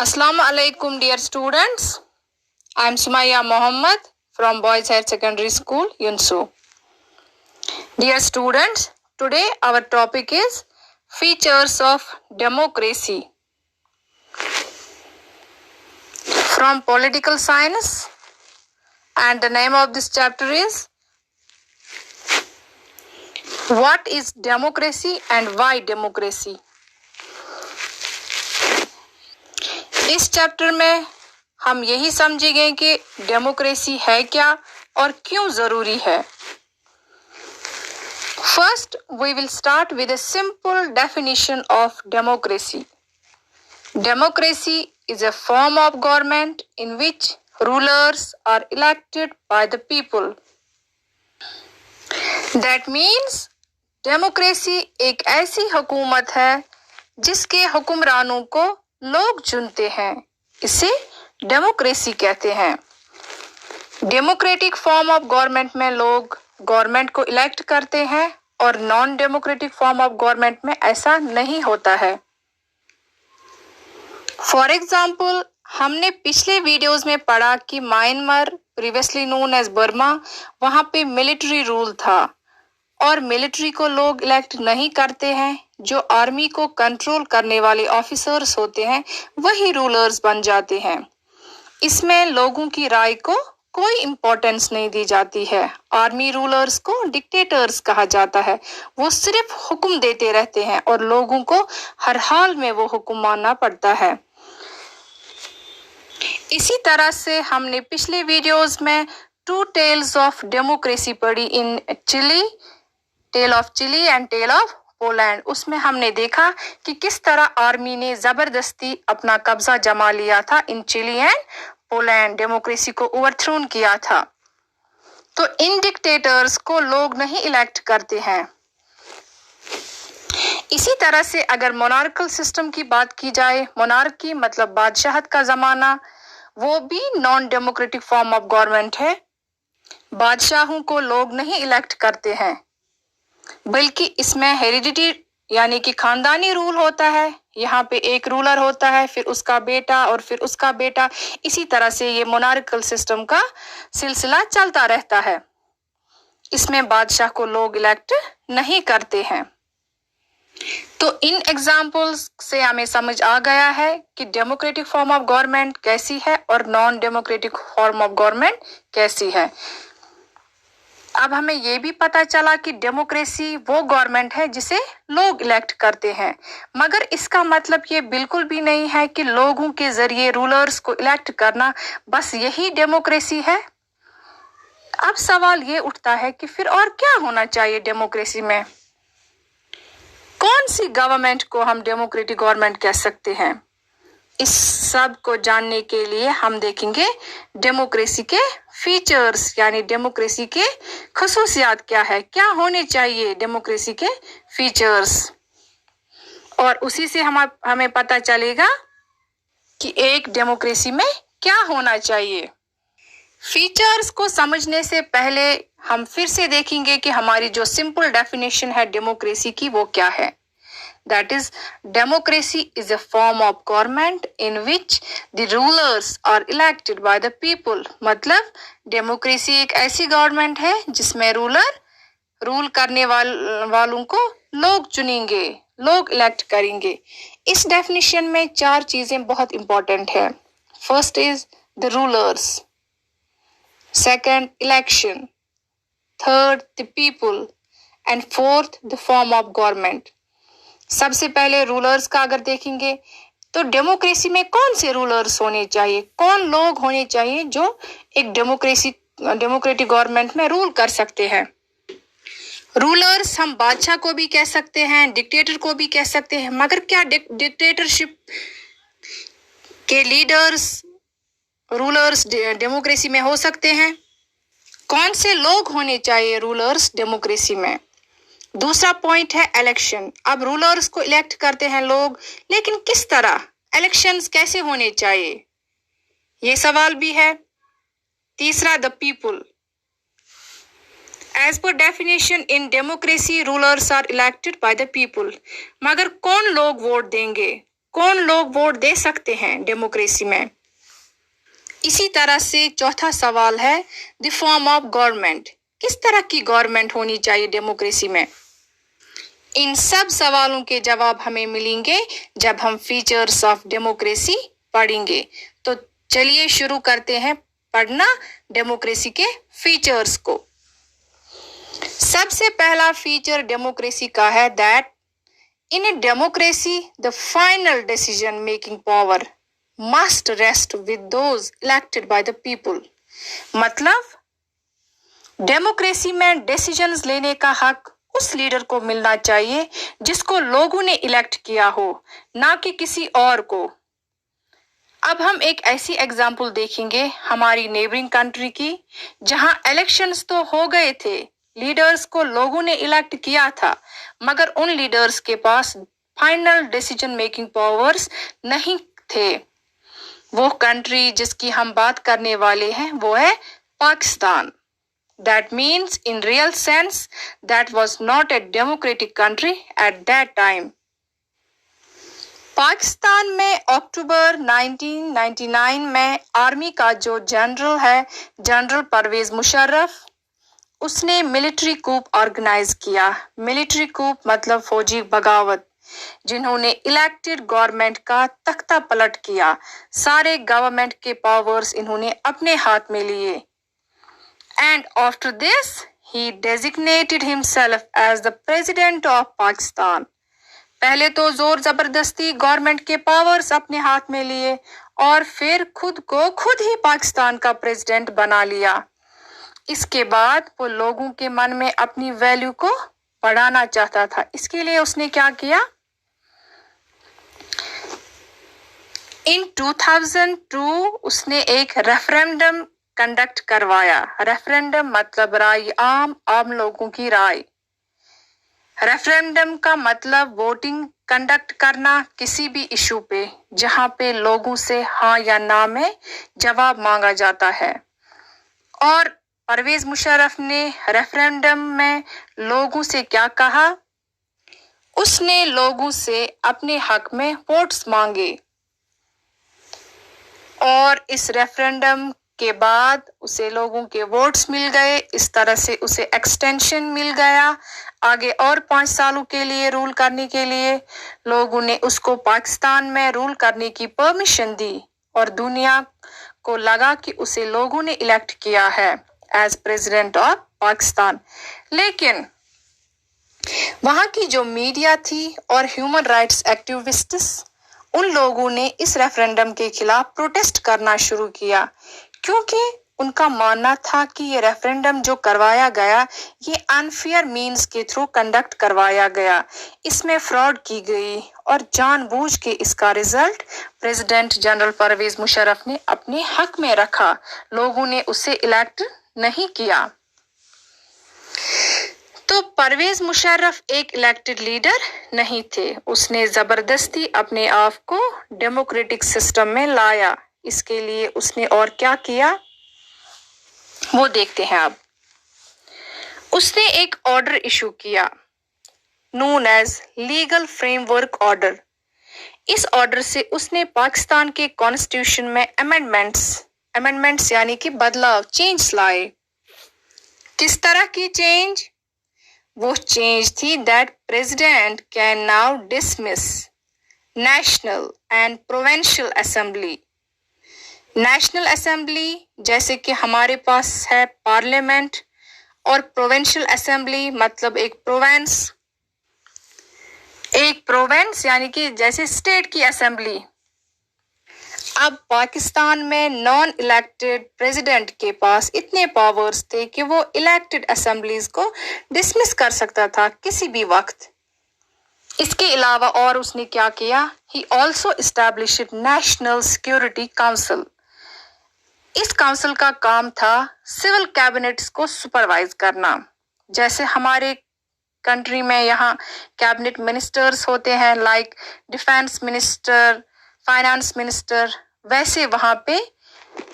Assalamu alaikum dear students. I am Sumaya Mohammed from Boys Higher Secondary School, Yunsu. Dear students, today our topic is features of democracy. From political science, and the name of this chapter is What is democracy and why democracy? इस chapter में हम यही समझेंगे कि democracy है क्या और क्यों जरूरी है. First, we will start with a simple definition of democracy. Democracy is a form of government in which rulers are elected by the people. That means, democracy एक ऐसी हुकूमत है जिसके हुक्मरानों को लोग चुनते हैं. इसे डेमोक्रेसी कहते हैं. डेमोक्रेटिक फॉर्म ऑफ गवर्नमेंट में लोग गवर्नमेंट को इलेक्ट करते हैं और non democratic form of government में ऐसा नहीं होता है. फॉर एग्जाम्पल, हमने पिछले वीडियोस में पढ़ा कि Myanmar, previously known as Burma, वहां पे मिलिट्री रूल था और मिलिट्री को लोग इलेक्ट नहीं करते हैं. जो आर्मी को कंट्रोल करने वाले ऑफिसर्स होते हैं वही रूलर्स बन जाते हैं. इसमें लोगों की राय को कोई इम्पोर्टेंस नहीं दी जाती है. आर्मी रूलर्स को डिक्टेटर्स कहा जाता है. वो सिर्फ हुक्म देते रहते हैं और लोगों को हर हाल में वो हुक्म मानना पड़ता है. इसी तरह से हमने पिछले वीडियोस में टू टेल्स ऑफ डेमोक्रेसी पढ़ी in Chile, tale of Chile and tale of Poland. उसमें हमने देखा कि किस तरह आर्मी ने जबरदस्ती अपना कब्जा जमा लिया था in Chile and Poland, democracy को ओवरथ्रोन किया था. तो इन डिक्टेटर्स को लोग नहीं इलेक्ट करते हैं. इसी तरह से अगर मोनार्कल सिस्टम की बात की जाए, मोनार्की मतलब बादशाहत का जमाना, वो भी non democratic form of government है. बादशाहों को लोग नहीं इलेक्ट करते हैं बल्कि इसमें हेरिडिटी यानी कि खानदानी रूल होता है. यहाँ पे एक रूलर होता है, फिर उसका बेटा और फिर उसका बेटा. इसी तरह से ये मोनार्कल सिस्टम का सिलसिला चलता रहता है. इसमें बादशाह को लोग इलेक्ट नहीं करते हैं. तो इन एग्जाम्पल्स से हमें समझ आ गया है कि डेमोक्रेटिक फॉर्म ऑफ गवर्नमेंट कैसी है और non democratic form of government कैसी है. अब हमें ये भी पता चला कि डेमोक्रेसी वो गवर्नमेंट है जिसे लोग इलेक्ट करते हैं, मगर इसका मतलब ये बिल्कुल भी नहीं है कि लोगों के जरिए रूलर्स को इलेक्ट करना बस यही डेमोक्रेसी है. अब सवाल ये उठता है कि फिर और क्या होना चाहिए डेमोक्रेसी में. कौन सी गवर्नमेंट को हम डेमोक्रेटिक गवर्नमेंट कह सकते हैं. इस सब को जानने के लिए हम देखेंगे डेमोक्रेसी के फीचर्स यानी डेमोक्रेसी के खसूसियात क्या है, क्या होने चाहिए डेमोक्रेसी के फीचर्स, और उसी से हमें पता चलेगा कि एक डेमोक्रेसी में क्या होना चाहिए. फीचर्स को समझने से पहले हम फिर से देखेंगे कि हमारी जो सिंपल डेफिनेशन है डेमोक्रेसी की वो क्या है. That is, democracy is a form of government in which the rulers are elected by the people. मतलब डेमोक्रेसी एक ऐसी गवर्नमेंट है जिसमें रूल करने वालों को लोग चुनेंगे, लोग इलेक्ट करेंगे. इस डेफिनेशन में 4 चीजें बहुत इंपॉर्टेंट है. First is the rulers, second election, third the people and fourth the form of government. सबसे पहले रूलर्स का अगर देखेंगे तो डेमोक्रेसी में कौन से रूलर्स होने चाहिए, कौन लोग होने चाहिए जो एक डेमोक्रेटिक गवर्नमेंट में रूल कर सकते हैं. रूलर्स हम बादशाह को भी कह सकते हैं, डिक्टेटर को भी कह सकते हैं, मगर क्या डिक्टेटरशिप के लीडर्स रूलर्स डेमोक्रेसी में हो सकते हैं. कौन से लोग होने चाहिए रूलर्स डेमोक्रेसी में. दूसरा पॉइंट है इलेक्शन. अब रूलर्स को इलेक्ट करते हैं लोग, लेकिन किस तरह, इलेक्शंस कैसे होने चाहिए, ये सवाल भी है. तीसरा the people. As per definition in democracy rulers are elected by the people. मगर कौन लोग वोट देंगे, कौन लोग वोट दे सकते हैं डेमोक्रेसी में। इसी तरह से चौथा सवाल है द फॉर्म ऑफ गवर्नमेंट, किस तरह की गवर्नमेंट होनी चाहिए डेमोक्रेसी में। इन सब सवालों के जवाब हमें मिलेंगे जब हम फीचर्स ऑफ डेमोक्रेसी पढ़ेंगे। तो चलिए शुरू करते हैं पढ़ना डेमोक्रेसी के फीचर्स को। सबसे पहला फीचर डेमोक्रेसी का है that in a democracy the final decision making power must rest with those elected by the people. मतलब डेमोक्रेसी में डिसीजंस लेने का हक उस लीडर को मिलना चाहिए जिसको लोगों ने इलेक्ट किया हो, ना कि किसी और को। अब हम एक ऐसी एग्जाम्पल देखेंगे हमारी नेबरिंग कंट्री की, जहां इलेक्शंस तो हो गए थे, लीडर्स को लोगों ने इलेक्ट किया था, मगर उन लीडर्स के पास फाइनल डिसीजन मेकिंग पावर्स नहीं थे। वो कंट्री जिसकी हम बात करने वाले हैं वो है Pakistan. That means in real sense that was not a democratic country at that time. Pakistan में अक्टूबर 1999 में आर्मी का जो जनरल है, जनरल परवेज मुशर्रफ, उसने मिलिट्री कूप ऑर्गेनाइज किया। मिलिट्री कूप मतलब फौजी बगावत, जिन्होंने इलेक्टेड गवर्नमेंट का तख्ता पलट किया। सारे गवर्नमेंट के पावर्स इन्होंने अपने हाथ में लिए। And after this, he designated himself as the president of Pakistan. पहले तो जोर जबरदस्ती गवर्नमेंट के पावर्स अपने हाथ में लिए और फिर खुद को खुद ही पाकिस्तान का प्रेसिडेंट बना लिया। इसके बाद वो लोगों के मन में अपनी वैल्यू को बढ़ाना चाहता था। इसके लिए उसने क्या किया? इन 2002 उसने एक रेफरेंडम कंडक्ट करवाया। रेफरेंडम मतलब राय आम लोगों की राय। रेफरेंडम का मतलब वोटिंग कंडक्ट करना किसी भी इशू पे, जहां पे लोगों से हाँ या ना में जवाब मांगा जाता है। और परवेज मुशर्रफ ने रेफरेंडम में लोगों से क्या कहा? उसने लोगों से अपने हक में वोट्स मांगे और इस रेफरेंडम के बाद उसे लोगों के वोट्स मिल गए। इस तरह से उसे एक्सटेंशन मिल गया आगे और 5 सालों के लिए रूल करने के लिए। लोगों ने उसको पाकिस्तान में रूल करने की परमिशन दी और दुनिया को लगा कि उसे लोगों ने इलेक्ट किया है एज प्रेसिडेंट ऑफ पाकिस्तान। लेकिन वहां की जो मीडिया थी और ह्यूमन राइट्स एक्टिविस्ट्स, उन लोगों ने इस रेफरेंडम के खिलाफ प्रोटेस्ट करना शुरू किया, क्योंकि उनका मानना था कि ये रेफरेंडम जो करवाया गया ये अनफेयर मीन्स के थ्रू कंडक्ट करवाया गया, इसमें फ्रॉड की गई और जानबूझ के इसका result president general Pervez Musharraf ने अपने हक में रखा। लोगों ने उसे इलेक्ट नहीं किया। तो परवेज मुशर्रफ एक इलेक्टेड लीडर नहीं थे। उसने जबरदस्ती अपने आप को डेमोक्रेटिक सिस्टम में लाया। इसके लिए उसने और क्या किया वो देखते हैं अब। उसने एक ऑर्डर इशू किया known as legal framework order. इस ऑर्डर से उसने पाकिस्तान के कॉन्स्टिट्यूशन में अमेंडमेंट्स यानी कि बदलाव, चेंज लाए। किस तरह की चेंज? वो चेंज थी that president can now dismiss national and provincial assembly. National assembly जैसे कि हमारे पास है पार्लियामेंट, और प्रोविंशियल असेंबली मतलब एक प्रोविंस यानी कि जैसे स्टेट की असेंबली। अब पाकिस्तान में नॉन इलेक्टेड प्रेसिडेंट के पास इतने पावर्स थे कि वो इलेक्टेड असेंबलीज को डिसमिस कर सकता था किसी भी वक्त। इसके अलावा और उसने क्या किया? He also established national security council. इस काउंसिल का काम था सिविल कैबिनेट्स को सुपरवाइज करना। जैसे हमारे कंट्री में यहाँ कैबिनेट मिनिस्टर्स होते हैं, like defence minister, finance minister, वैसे वहां पे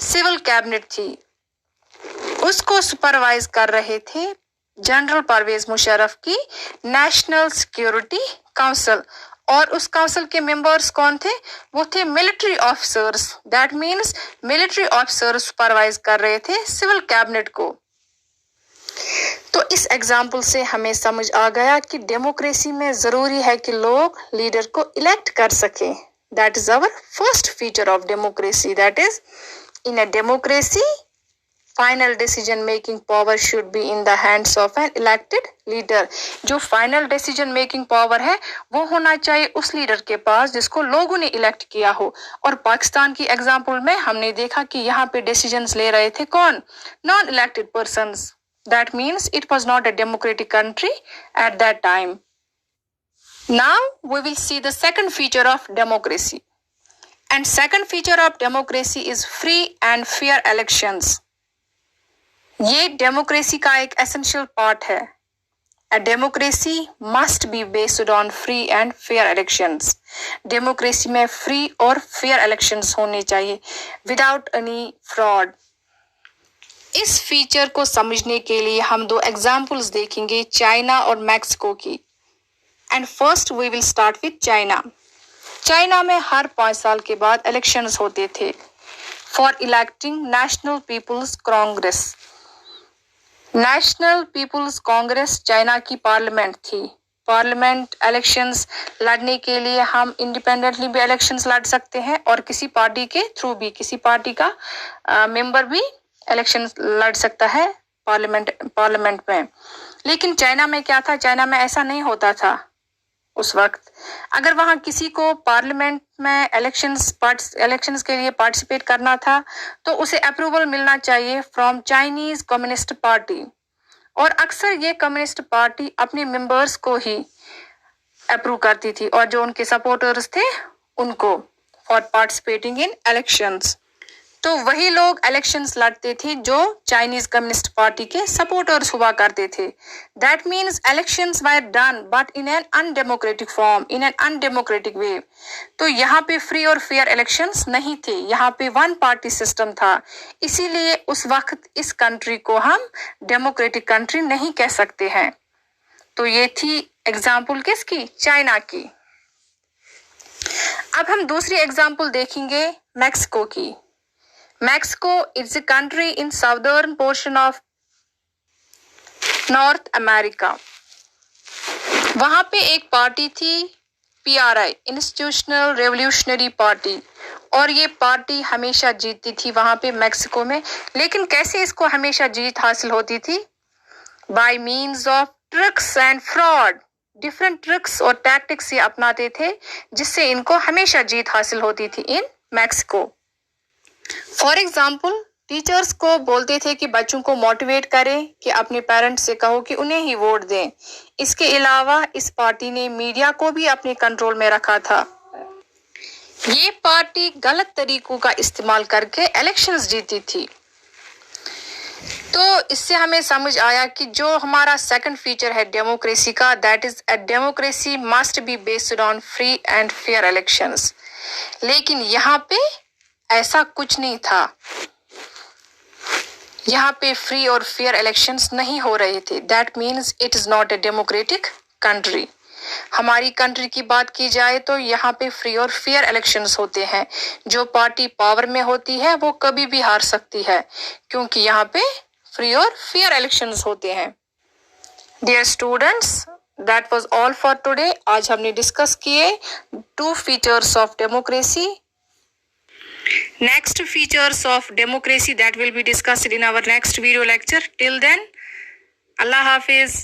सिविल कैबिनेट थी, उसको सुपरवाइज कर रहे थे जनरल परवेज मुशर्रफ की नेशनल सिक्योरिटी काउंसिल। اور اس کاؤنسل کے ممبرس کون تھے؟ وہ تھے military officers. That means military officers supervise کر رہے تھے سول کیبنٹ کو. تو اس ایگزامپل سے ہمیں سمجھ آ گیا کہ ڈیموکریسی میں ضروری ہے کہ لوگ لیڈر کو الیکٹ کر سکیں. That is our first feature of democracy. That is, in a democracy, final decision making power should be in the hands of an elected leader. جو فائنل ڈیسیجن میکنگ پاور ہے وہ ہونا چاہیے اس leader کے پاس جس کو لوگوں نے الیکٹ کیا ہو. اور پاکستان کی ایگزامپل میں ہم نے دیکھا کہ یہاں پہ ڈیسیجنز لے رہے تھے کون؟ Non elected persons. That means it was not a democratic country at that time. Now we will see the second feature of democracy. And second feature of democracy is free and fair elections. یہ democracy کا ایک essential part ہے. A democracy must be based on free and fair elections. Democracy میں free اور fair elections ہونے چاہیے without any fraud. اس feature کو سمجھنے کے لیے ہم دو ایگزامپلز دیکھیں گے چائنا اور میکسیکو کی. And first we will start with China. China میں ہر 5 سال کے بعد الیکشنز ہوتے تھے for electing national people's congress. National people's congress China کی پارلیمنٹ تھی. پارلیمنٹ الیکشنز لڑنے کے لیے ہم انڈیپینڈنٹلی بھی الیکشنز لڑ سکتے ہیں اور کسی پارٹی کے تھرو بھی کسی پارٹی کا ممبر بھی الیکشن لڑ سکتا ہے پارلیمنٹ میں. لیکن چائنا میں کیا تھا؟ چائنا میں ایسا نہیں ہوتا تھا اس وقت. اگر وہاں کسی کو پارلیمنٹ میں الیکشنز کے لیے پارٹیسپیٹ کرنا تھا تو اسے اپروول ملنا چاہیے فرام چائنیز کمیونسٹ پارٹی. اور اکثر یہ کمیونسٹ پارٹی اپنے ممبرس کو ہی اپروو کرتی تھی اور جو ان کے سپورٹرز تھے ان کو فار پارٹیسپیٹنگ ان الیکشنز. تو وہی لوگ الیکشنز لڑتے تھے جو چائنیز کمیونسٹ پارٹی کے سپورٹرز ہوا کرتے تھے. That means elections were done but in an undemocratic form, in an undemocratic way. تو یہاں پہ فری اور فیئر الیکشنز نہیں تھے, یہاں پہ ون پارٹی سسٹم تھا. اسی لیے اس وقت اس کنٹری کو ہم ڈیموکریٹک کنٹری نہیں کہہ سکتے ہیں. تو یہ تھی ایگزامپل کس کی؟ چائنا کی. اب ہم دوسری ایگزامپل دیکھیں گے میکسیکو کی. Mexico is a country in southern portion of North America. وہاں پہ ایک پارٹی تھی PRI, Institutional Revolutionary Party, اور یہ پارٹی ہمیشہ جیتتی تھی وہاں پہ میکسیکو میں. لیکن کیسے اس کو ہمیشہ جیت حاصل ہوتی تھی؟ By means of tricks and fraud. Different tricks اور ٹیکٹکس یہ اپناتے تھے جس سے ان کو ہمیشہ جیت حاصل ہوتی تھی in Mexico. For example teachers کو بولتے تھے کہ بچوں کو موٹیویٹ کریں کہ اپنے پیرنٹس سے کہو کہ انہیں ہی ووٹ دیں. اس کے علاوہ اس پارٹی نے میڈیا کو بھی اپنے کنٹرول میں رکھا تھا. یہ پارٹی غلط طریقوں کا استعمال کر کے الیکشنز جیتی تھی. تو اس سے ہمیں سمجھ آیا کہ جو ہمارا سیکنڈ فیچر ہے ڈیموکریسی کا, that is a democracy must be based on free and fair elections. لیکن یہاں پہ ایسا کچھ نہیں تھا, یہاں پہ فری اور فیئر الیکشنز نہیں ہو رہے تھے. That means it is not a democratic country. ہماری کنٹری کی بات کی جائے تو یہاں پہ فری اور فیئر الیکشنز ہوتے ہیں. جو پارٹی پاور میں ہوتی ہے وہ کبھی بھی ہار سکتی ہے کیونکہ یہاں پہ فری اور فیئر الیکشنز ہوتے ہیں. Dear students, that was all for today. آج ہم نے ڈسکس کیے 2 features of democracy. Next features of democracy that will be discussed in our next video lecture. Till then, Allah Hafiz.